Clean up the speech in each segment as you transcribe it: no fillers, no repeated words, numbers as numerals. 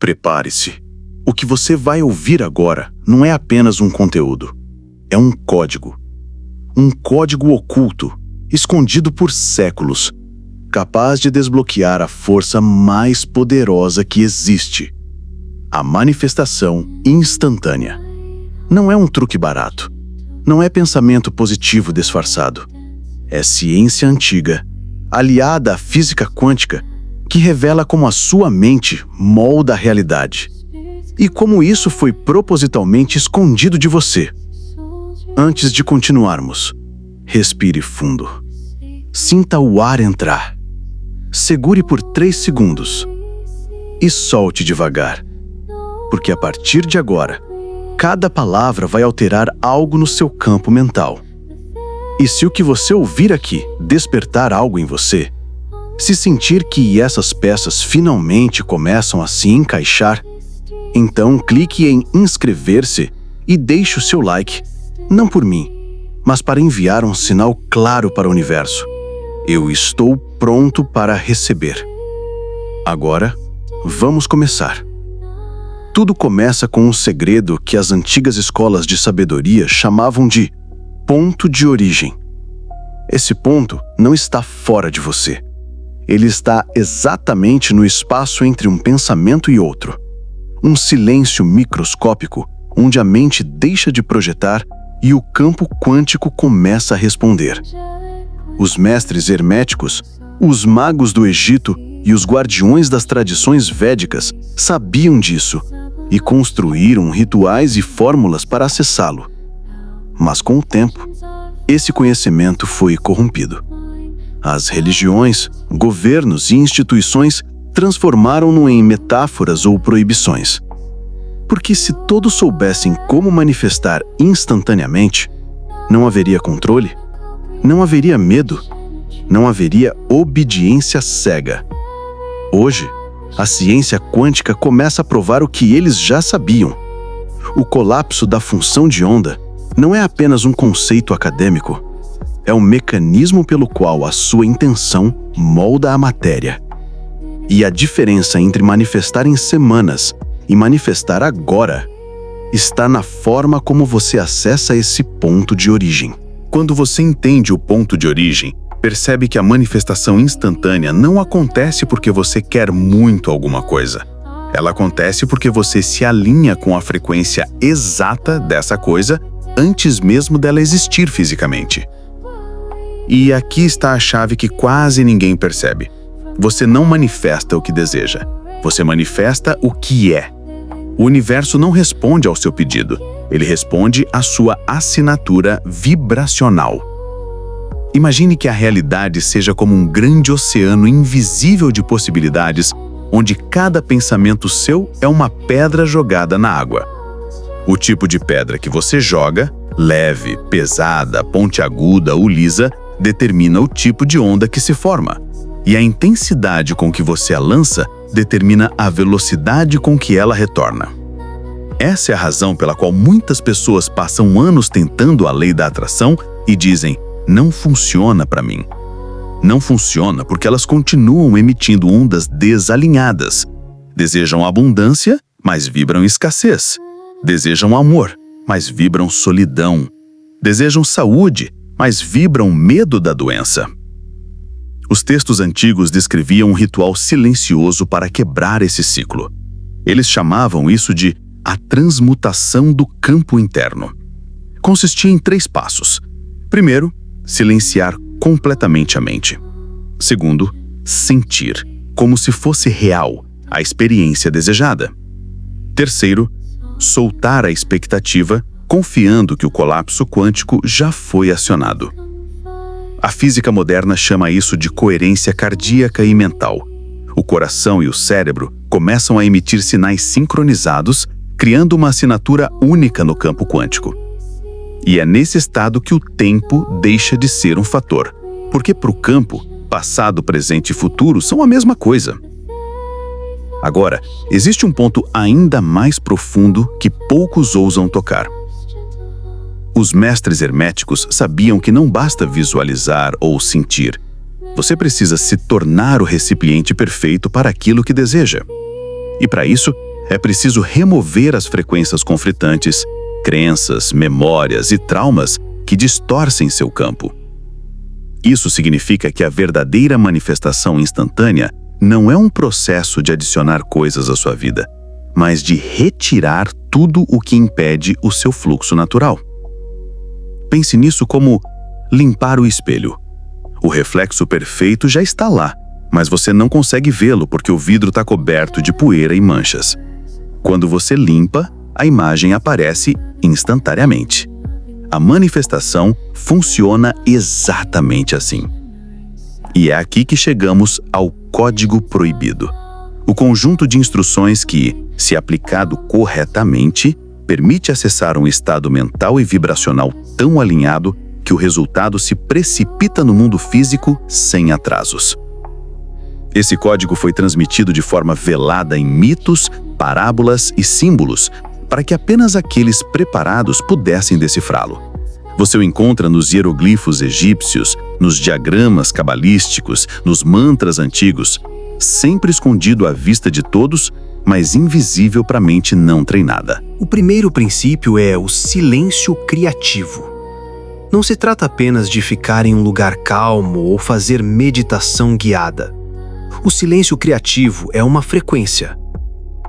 Prepare-se. O que você vai ouvir agora não é apenas um conteúdo. É um código. Um código oculto, escondido por séculos, capaz de desbloquear a força mais poderosa que existe. A manifestação instantânea. Não é um truque barato. Não é pensamento positivo disfarçado. É ciência antiga, aliada à física quântica, que revela como a sua mente molda a realidade. E como isso foi propositalmente escondido de você. Antes de continuarmos, respire fundo. Sinta o ar entrar. Segure por 3 segundos. E solte devagar. Porque a partir de agora, cada palavra vai alterar algo no seu campo mental. E se o que você ouvir aqui despertar algo em você, se sentir que essas peças finalmente começam a se encaixar, então clique em inscrever-se e deixe o seu like, não por mim, mas para enviar um sinal claro para o universo. Eu estou pronto para receber. Agora, vamos começar. Tudo começa com um segredo que as antigas escolas de sabedoria chamavam de ponto de origem. Esse ponto não está fora de você. Ele está exatamente no espaço entre um pensamento e outro. Um silêncio microscópico onde a mente deixa de projetar e o campo quântico começa a responder. Os mestres herméticos, os magos do Egito e os guardiões das tradições védicas sabiam disso e construíram rituais e fórmulas para acessá-lo. Mas com o tempo, esse conhecimento foi corrompido. As religiões, governos e instituições transformaram-no em metáforas ou proibições. Porque se todos soubessem como manifestar instantaneamente, não haveria controle, não haveria medo, não haveria obediência cega. Hoje, a ciência quântica começa a provar o que eles já sabiam. O colapso da função de onda não é apenas um conceito acadêmico, é um mecanismo pelo qual a sua intenção molda a matéria. E a diferença entre manifestar em semanas e manifestar agora está na forma como você acessa esse ponto de origem. Quando você entende o ponto de origem, percebe que a manifestação instantânea não acontece porque você quer muito alguma coisa. Ela acontece porque você se alinha com a frequência exata dessa coisa antes mesmo dela existir fisicamente. E aqui está a chave que quase ninguém percebe. Você não manifesta o que deseja. Você manifesta o que é. O universo não responde ao seu pedido. Ele responde à sua assinatura vibracional. Imagine que a realidade seja como um grande oceano invisível de possibilidades, onde cada pensamento seu é uma pedra jogada na água. O tipo de pedra que você joga, leve, pesada, pontiaguda ou lisa, determina o tipo de onda que se forma. E a intensidade com que você a lança determina a velocidade com que ela retorna. Essa é a razão pela qual muitas pessoas passam anos tentando a lei da atração e dizem: não funciona para mim. Não funciona porque elas continuam emitindo ondas desalinhadas. Desejam abundância, mas vibram escassez. Desejam amor, mas vibram solidão. Desejam saúde, mas vibram medo da doença. Os textos antigos descreviam um ritual silencioso para quebrar esse ciclo. Eles chamavam isso de a transmutação do campo interno. Consistia em 3 passos. Primeiro, silenciar completamente a mente. Segundo, sentir, como se fosse real, a experiência desejada. Terceiro, soltar a expectativa, confiando que o colapso quântico já foi acionado. A física moderna chama isso de coerência cardíaca e mental. O coração e o cérebro começam a emitir sinais sincronizados, criando uma assinatura única no campo quântico. E é nesse estado que o tempo deixa de ser um fator, porque para o campo, passado, presente e futuro são a mesma coisa. Agora, existe um ponto ainda mais profundo que poucos ousam tocar. Os mestres herméticos sabiam que não basta visualizar ou sentir. Você precisa se tornar o recipiente perfeito para aquilo que deseja. E para isso, É preciso remover as frequências conflitantes, crenças, memórias e traumas que distorcem seu campo. Isso significa que a verdadeira manifestação instantânea não é um processo de adicionar coisas à sua vida, mas de retirar tudo o que impede o seu fluxo natural. Pense nisso como limpar o espelho. O reflexo perfeito já está lá, mas você não consegue vê-lo porque o vidro está coberto de poeira e manchas. Quando você limpa, a imagem aparece instantaneamente. A manifestação funciona exatamente assim. E é aqui que chegamos ao código proibido. O conjunto de instruções que, se aplicado corretamente, permite acessar um estado mental e vibracional tão alinhado que o resultado se precipita no mundo físico sem atrasos. Esse código foi transmitido de forma velada em mitos, parábolas e símbolos, para que apenas aqueles preparados pudessem decifrá-lo. Você o encontra nos hieroglifos egípcios, nos diagramas cabalísticos, nos mantras antigos, sempre escondido à vista de todos, mas invisível para a mente não treinada. O primeiro princípio é o silêncio criativo. Não se trata apenas de ficar em um lugar calmo ou fazer meditação guiada. O silêncio criativo é uma frequência.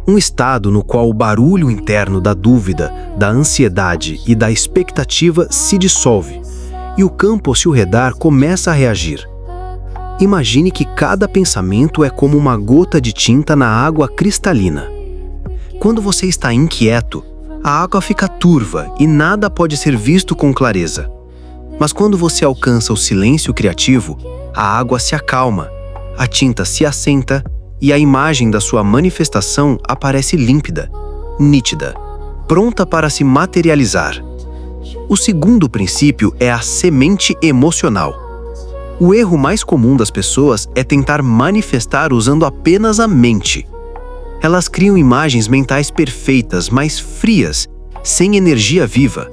Um estado no qual o barulho interno da dúvida, da ansiedade e da expectativa se dissolve e o campo ao seu redor começa a reagir. Imagine que cada pensamento é como uma gota de tinta na água cristalina. Quando você está inquieto, a água fica turva e nada pode ser visto com clareza. Mas quando você alcança o silêncio criativo, a água se acalma, a tinta se assenta e a imagem da sua manifestação aparece límpida, nítida, pronta para se materializar. O segundo princípio é a semente emocional. O erro mais comum das pessoas é tentar manifestar usando apenas a mente. Elas criam imagens mentais perfeitas, mas frias, sem energia viva.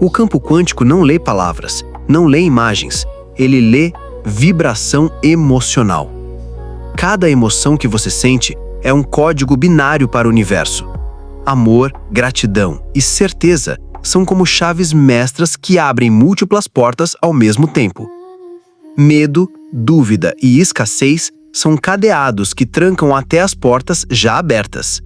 O campo quântico não lê palavras, não lê imagens, ele lê vibração emocional. Cada emoção que você sente é um código binário para o universo. Amor, gratidão e certeza são como chaves mestras que abrem múltiplas portas ao mesmo tempo. Medo, dúvida e escassez são cadeados que trancam até as portas já abertas.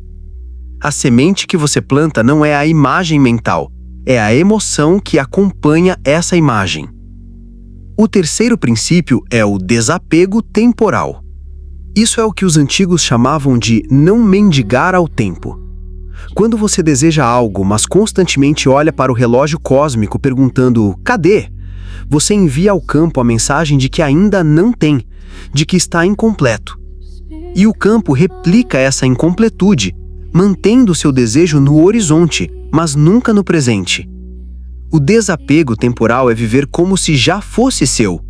A semente que você planta não é a imagem mental, é a emoção que acompanha essa imagem. O terceiro princípio é o desapego temporal. Isso é o que os antigos chamavam de não mendigar ao tempo. Quando você deseja algo, mas constantemente olha para o relógio cósmico perguntando "cadê?", você envia ao campo a mensagem de que ainda não tem, de que está incompleto. E o campo replica essa incompletude, mantendo seu desejo no horizonte, mas nunca no presente. O desapego temporal é viver como se já fosse seu.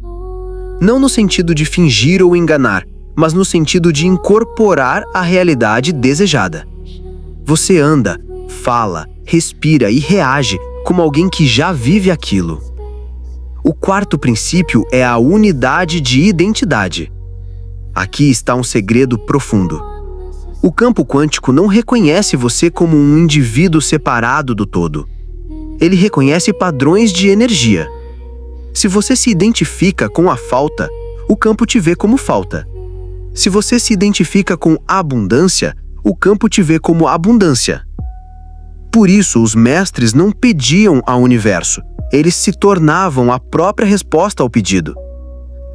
Não no sentido de fingir ou enganar, mas no sentido de incorporar a realidade desejada. Você anda, fala, respira e reage como alguém que já vive aquilo. O quarto princípio é a unidade de identidade. Aqui está um segredo profundo. O campo quântico não reconhece você como um indivíduo separado do todo. Ele reconhece padrões de energia. Se você se identifica com a falta, o campo te vê como falta. Se você se identifica com abundância, o campo te vê como abundância. Por isso, os mestres não pediam ao universo, eles se tornavam a própria resposta ao pedido.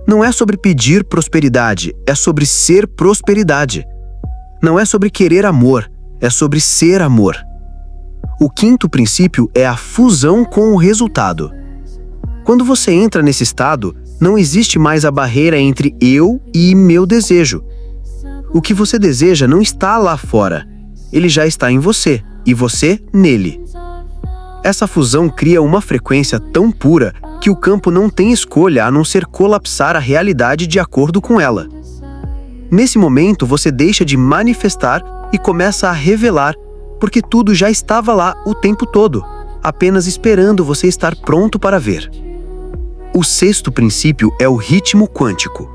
Não é sobre pedir prosperidade, é sobre ser prosperidade. Não é sobre querer amor, é sobre ser amor. O quinto princípio é a fusão com o resultado. Quando você entra nesse estado, não existe mais a barreira entre eu e meu desejo. O que você deseja não está lá fora. Ele já está em você, e você nele. Essa fusão cria uma frequência tão pura que o campo não tem escolha a não ser colapsar a realidade de acordo com ela. Nesse momento, você deixa de manifestar e começa a revelar, porque tudo já estava lá o tempo todo, apenas esperando você estar pronto para ver. O sexto princípio é o ritmo quântico.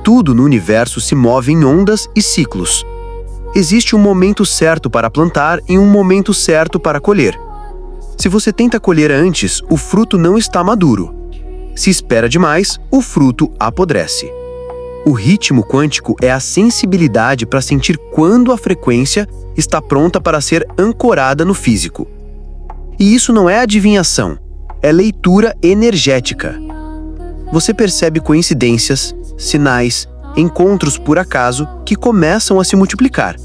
Tudo no universo se move em ondas e ciclos. Existe um momento certo para plantar e um momento certo para colher. Se você tenta colher antes, o fruto não está maduro. Se espera demais, o fruto apodrece. O ritmo quântico é a sensibilidade para sentir quando a frequência está pronta para ser ancorada no físico. E isso não é adivinhação, é leitura energética. Você percebe coincidências, sinais, encontros por acaso que começam a se multiplicar.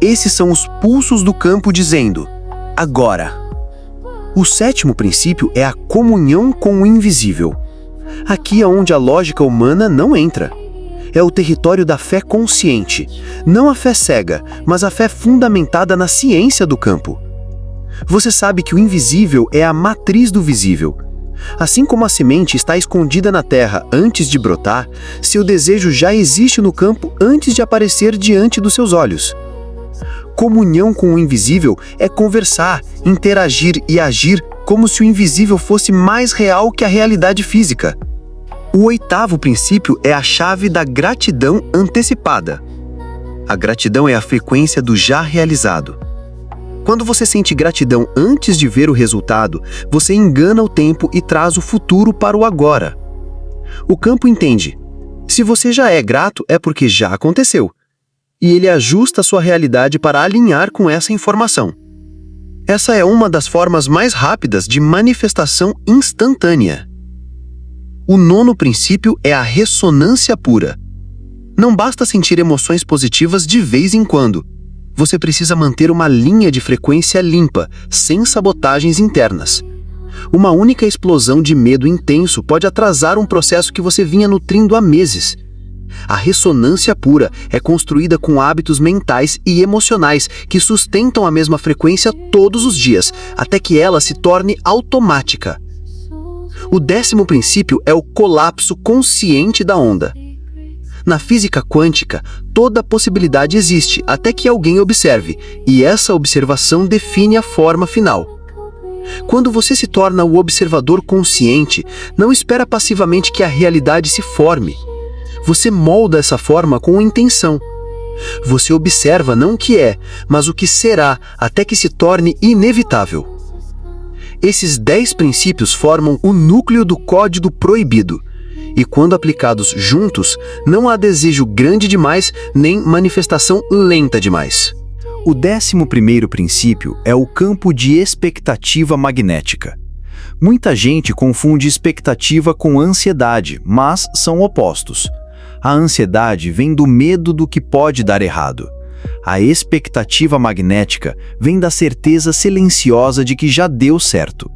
Esses são os pulsos do campo dizendo: agora. O sétimo princípio é a comunhão com o invisível. Aqui é onde a lógica humana não entra. É o território da fé consciente, não a fé cega, mas a fé fundamentada na ciência do campo. Você sabe que o invisível é a matriz do visível. Assim como a semente está escondida na terra antes de brotar, seu desejo já existe no campo antes de aparecer diante dos seus olhos. Comunhão com o invisível é conversar, interagir e agir como se o invisível fosse mais real que a realidade física. O oitavo princípio é a chave da gratidão antecipada. A gratidão é a frequência do já realizado. Quando você sente gratidão antes de ver o resultado, você engana o tempo e traz o futuro para o agora. O campo entende: se você já é grato, é porque já aconteceu. E ele ajusta a sua realidade para alinhar com essa informação. Essa é uma das formas mais rápidas de manifestação instantânea. O nono princípio é a ressonância pura. Não basta sentir emoções positivas de vez em quando. Você precisa manter uma linha de frequência limpa, sem sabotagens internas. Uma única explosão de medo intenso pode atrasar um processo que você vinha nutrindo há meses. A ressonância pura é construída com hábitos mentais e emocionais que sustentam a mesma frequência todos os dias, até que ela se torne automática. O décimo princípio é o colapso consciente da onda. Na física quântica, toda possibilidade existe até que alguém observe, e essa observação define a forma final. Quando você se torna o observador consciente, não espera passivamente que a realidade se forme. Você molda essa forma com intenção. Você observa não o que é, mas o que será, até que se torne inevitável. Esses 10 princípios formam o núcleo do código proibido. E quando aplicados juntos, não há desejo grande demais, nem manifestação lenta demais. O 11º princípio é o campo de expectativa magnética. Muita gente confunde expectativa com ansiedade, mas são opostos. A ansiedade vem do medo do que pode dar errado. A expectativa magnética vem da certeza silenciosa de que já deu certo.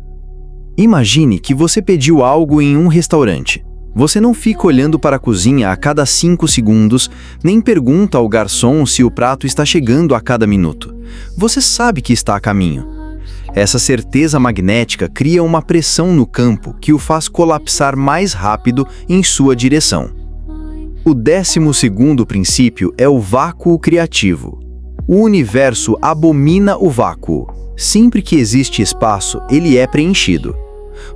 Imagine que você pediu algo em um restaurante. Você não fica olhando para a cozinha a cada 5 segundos, nem pergunta ao garçom se o prato está chegando a cada minuto. Você sabe que está a caminho. Essa certeza magnética cria uma pressão no campo que o faz colapsar mais rápido em sua direção. O 12º princípio é o vácuo criativo. O universo abomina o vácuo. Sempre que existe espaço, ele é preenchido.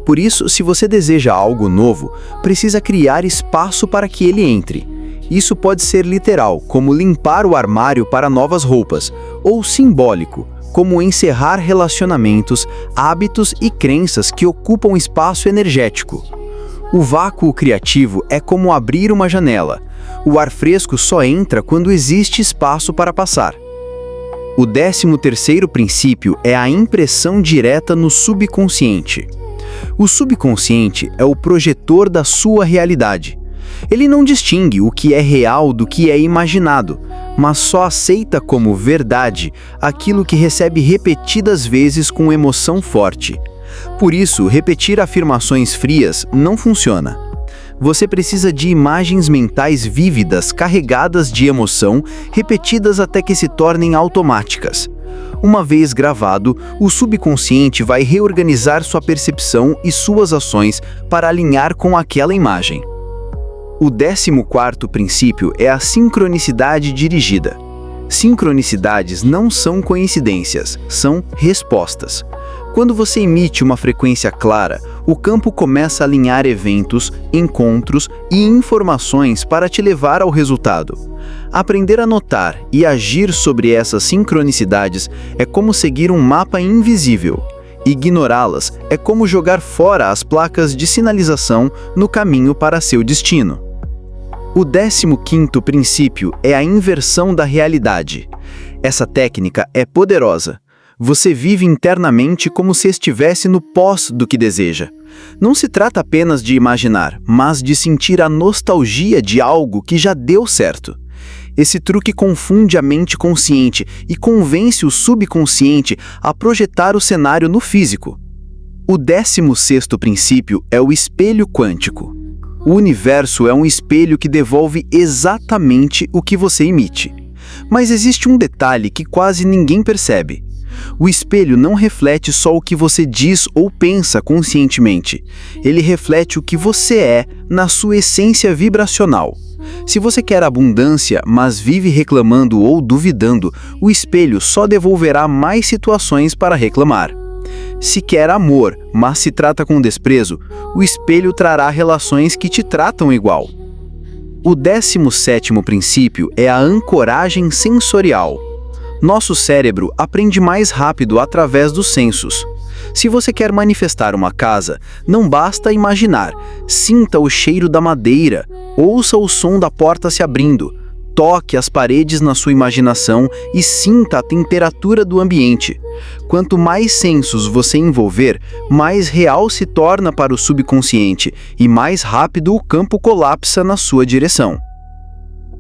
Por isso, se você deseja algo novo, precisa criar espaço para que ele entre. Isso pode ser literal, como limpar o armário para novas roupas, ou simbólico, como encerrar relacionamentos, hábitos e crenças que ocupam espaço energético. O vácuo criativo é como abrir uma janela. O ar fresco só entra quando existe espaço para passar. O 13º princípio é a impressão direta no subconsciente. O subconsciente é o projetor da sua realidade. Ele não distingue o que é real do que é imaginado, mas só aceita como verdade aquilo que recebe repetidas vezes com emoção forte. Por isso, repetir afirmações frias não funciona. Você precisa de imagens mentais vívidas, carregadas de emoção, repetidas até que se tornem automáticas. Uma vez gravado, o subconsciente vai reorganizar sua percepção e suas ações para alinhar com aquela imagem. O 14º princípio é a sincronicidade dirigida. Sincronicidades não são coincidências, são respostas. Quando você emite uma frequência clara, o campo começa a alinhar eventos, encontros e informações para te levar ao resultado. Aprender a notar e agir sobre essas sincronicidades é como seguir um mapa invisível. Ignorá-las é como jogar fora as placas de sinalização no caminho para seu destino. O 15º princípio é a inversão da realidade. Essa técnica é poderosa. Você vive internamente como se estivesse no pós do que deseja. Não se trata apenas de imaginar, mas de sentir a nostalgia de algo que já deu certo. Esse truque confunde a mente consciente e convence o subconsciente a projetar o cenário no físico. O 16º princípio é o espelho quântico. O universo é um espelho que devolve exatamente o que você emite. Mas existe um detalhe que quase ninguém percebe. O espelho não reflete só o que você diz ou pensa conscientemente. Ele reflete o que você é na sua essência vibracional. Se você quer abundância, mas vive reclamando ou duvidando, o espelho só devolverá mais situações para reclamar. Se quer amor, mas se trata com desprezo, o espelho trará relações que te tratam igual. O 17º princípio é a ancoragem sensorial. Nosso cérebro aprende mais rápido através dos sensos. Se você quer manifestar uma casa, não basta imaginar. Sinta o cheiro da madeira, ouça o som da porta se abrindo, toque as paredes na sua imaginação e sinta a temperatura do ambiente. Quanto mais sensos você envolver, mais real se torna para o subconsciente e mais rápido o campo colapsa na sua direção.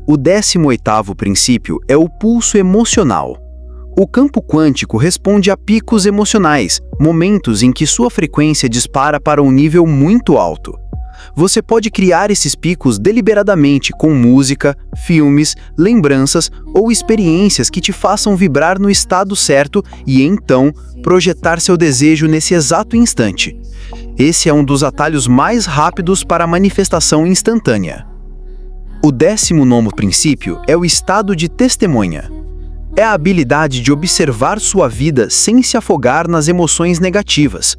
O 18º princípio é o pulso emocional. O campo quântico responde a picos emocionais, momentos em que sua frequência dispara para um nível muito alto. Você pode criar esses picos deliberadamente com música, filmes, lembranças ou experiências que te façam vibrar no estado certo e então projetar seu desejo nesse exato instante. Esse é um dos atalhos mais rápidos para a manifestação instantânea. O 19º princípio é o estado de testemunha. É a habilidade de observar sua vida sem se afogar nas emoções negativas.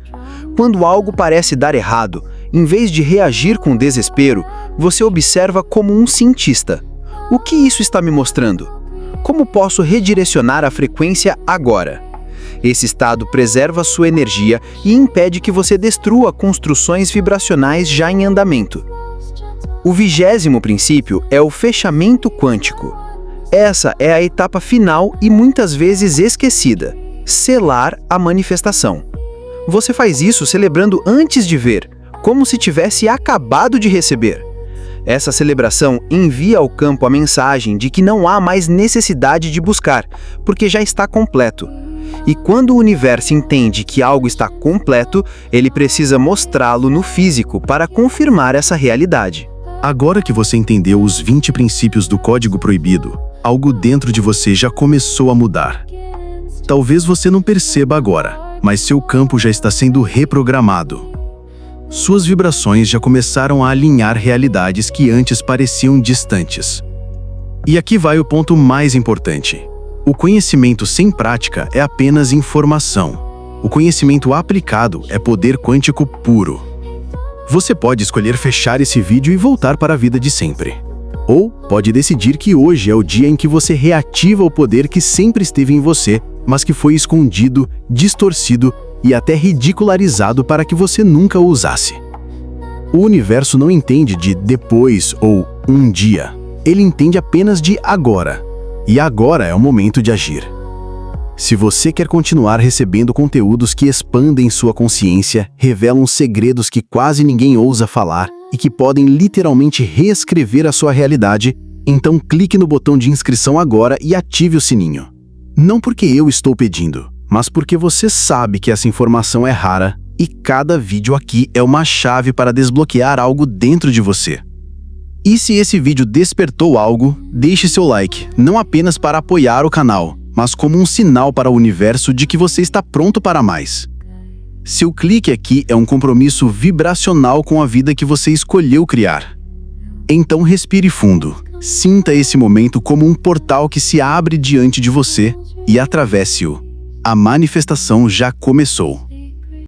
Quando algo parece dar errado, em vez de reagir com desespero, você observa como um cientista. O que isso está me mostrando? Como posso redirecionar a frequência agora? Esse estado preserva sua energia e impede que você destrua construções vibracionais já em andamento. O 20º princípio é o fechamento quântico. Essa é a etapa final e muitas vezes esquecida: selar a manifestação. Você faz isso celebrando antes de ver, como se tivesse acabado de receber. Essa celebração envia ao campo a mensagem de que não há mais necessidade de buscar, porque já está completo. E quando o universo entende que algo está completo, ele precisa mostrá-lo no físico para confirmar essa realidade. Agora que você entendeu os 20 princípios do Código Proibido, algo dentro de você já começou a mudar. Talvez você não perceba agora, mas seu campo já está sendo reprogramado. Suas vibrações já começaram a alinhar realidades que antes pareciam distantes. E aqui vai o ponto mais importante. O conhecimento sem prática é apenas informação. O conhecimento aplicado é poder quântico puro. Você pode escolher fechar esse vídeo e voltar para a vida de sempre. Ou pode decidir que hoje é o dia em que você reativa o poder que sempre esteve em você, mas que foi escondido, distorcido e até ridicularizado para que você nunca o usasse. O universo não entende de depois ou um dia. Ele entende apenas de agora. E agora é o momento de agir. Se você quer continuar recebendo conteúdos que expandem sua consciência, revelam segredos que quase ninguém ousa falar e que podem literalmente reescrever a sua realidade, então clique no botão de inscrição agora e ative o sininho. Não porque eu estou pedindo, mas porque você sabe que essa informação é rara e cada vídeo aqui é uma chave para desbloquear algo dentro de você. E se esse vídeo despertou algo, deixe seu like, não apenas para apoiar o canal, mas como um sinal para o universo de que você está pronto para mais. Seu clique aqui é um compromisso vibracional com a vida que você escolheu criar. Então respire fundo, sinta esse momento como um portal que se abre diante de você e atravesse-o. A manifestação já começou.